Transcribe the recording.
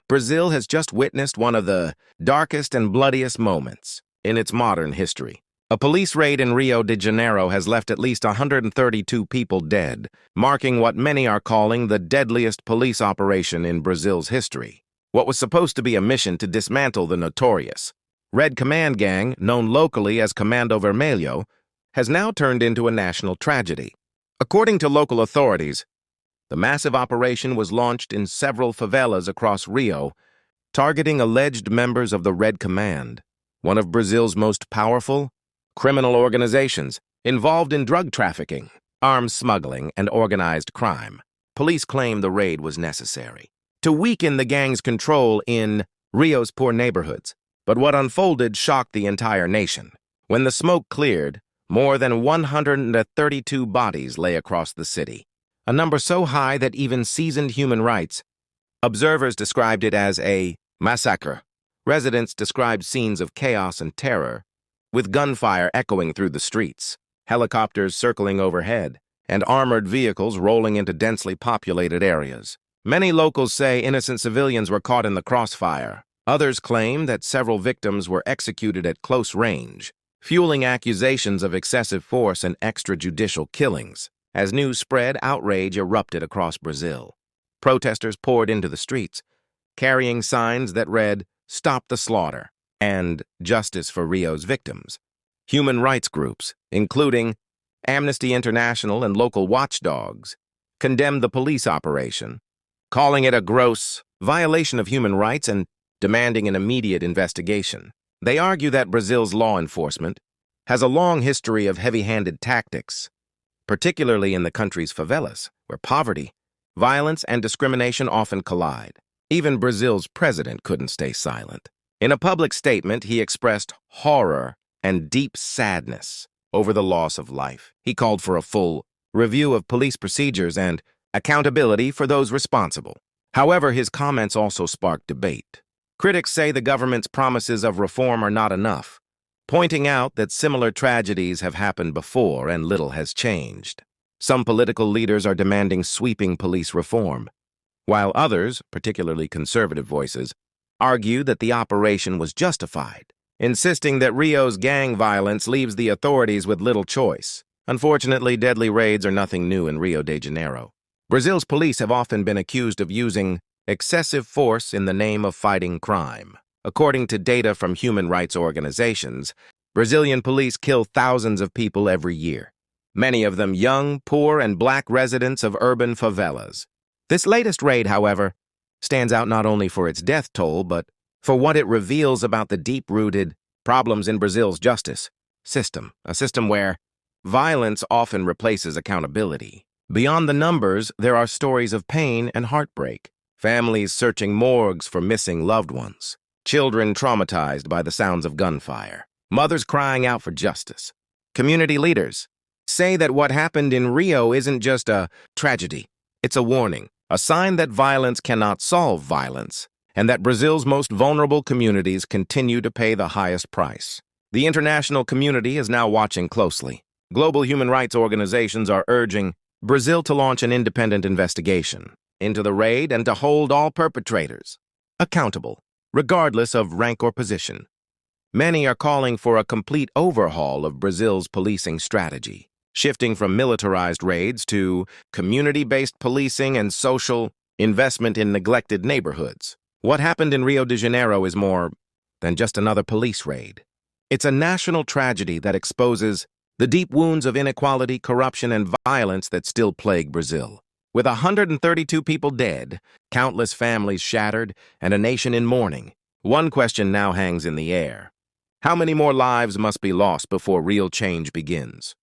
Brazil has just witnessed one of the darkest and bloodiest moments in its modern history. A police raid in Rio de Janeiro has left at least 132 people dead, marking what many are calling the deadliest police operation in Brazil's history. What was supposed to be a mission to dismantle the notorious Red Command Gang, known locally as Comando Vermelho, has now turned into a national tragedy. According to local authorities, the massive operation was launched in several favelas across Rio, targeting alleged members of the Red Command, one of Brazil's most powerful criminal organizations involved in drug trafficking, arms smuggling, and organized crime. Police claim the raid was necessary to weaken the gang's control in Rio's poor neighborhoods. But what unfolded shocked the entire nation. When the smoke cleared, more than 132 bodies lay across the city, a number so high that even seasoned human rights observers described it as a massacre. Residents described scenes of chaos and terror, with gunfire echoing through the streets, helicopters circling overhead, and armored vehicles rolling into densely populated areas. Many locals say innocent civilians were caught in the crossfire. Others claim that several victims were executed at close range, fueling accusations of excessive force and extrajudicial killings. As news spread, outrage erupted across Brazil. Protesters poured into the streets, carrying signs that read, "Stop the slaughter," and "Justice for Rio's victims." Human rights groups, including Amnesty International and local watchdogs, condemned the police operation, calling it a gross violation of human rights and demanding an immediate investigation. They argue that Brazil's law enforcement has a long history of heavy-handed tactics, particularly in the country's favelas, where poverty, violence, and discrimination often collide. Even Brazil's president couldn't stay silent. In a public statement, he expressed horror and deep sadness over the loss of life. He called for a full review of police procedures and accountability for those responsible. However, his comments also sparked debate. Critics say the government's promises of reform are not enough, pointing out that similar tragedies have happened before and little has changed. Some political leaders are demanding sweeping police reform, while others, particularly conservative voices, argue that the operation was justified, insisting that Rio's gang violence leaves the authorities with little choice. Unfortunately, deadly raids are nothing new in Rio de Janeiro. Brazil's police have often been accused of using excessive force in the name of fighting crime. According to data from human rights organizations, Brazilian police kill thousands of people every year, many of them young, poor, and black residents of urban favelas. This latest raid, however, stands out not only for its death toll, but for what it reveals about the deep-rooted problems in Brazil's justice system, a system where violence often replaces accountability. Beyond the numbers, there are stories of pain and heartbreak, families searching morgues for missing loved ones, children traumatized by the sounds of gunfire, mothers crying out for justice. Community leaders say that what happened in Rio isn't just a tragedy, it's a warning, a sign that violence cannot solve violence, and that Brazil's most vulnerable communities continue to pay the highest price. The international community is now watching closely. Global human rights organizations are urging Brazil to launch an independent investigation into the raid and to hold all perpetrators accountable, regardless of rank or position. Many are calling for a complete overhaul of Brazil's policing strategy, shifting from militarized raids to community-based policing and social investment in neglected neighborhoods. What happened in Rio de Janeiro is more than just another police raid. It's a national tragedy that exposes the deep wounds of inequality, corruption, and violence that still plague Brazil. With 132 people dead, countless families shattered, and a nation in mourning, one question now hangs in the air. How many more lives must be lost before real change begins?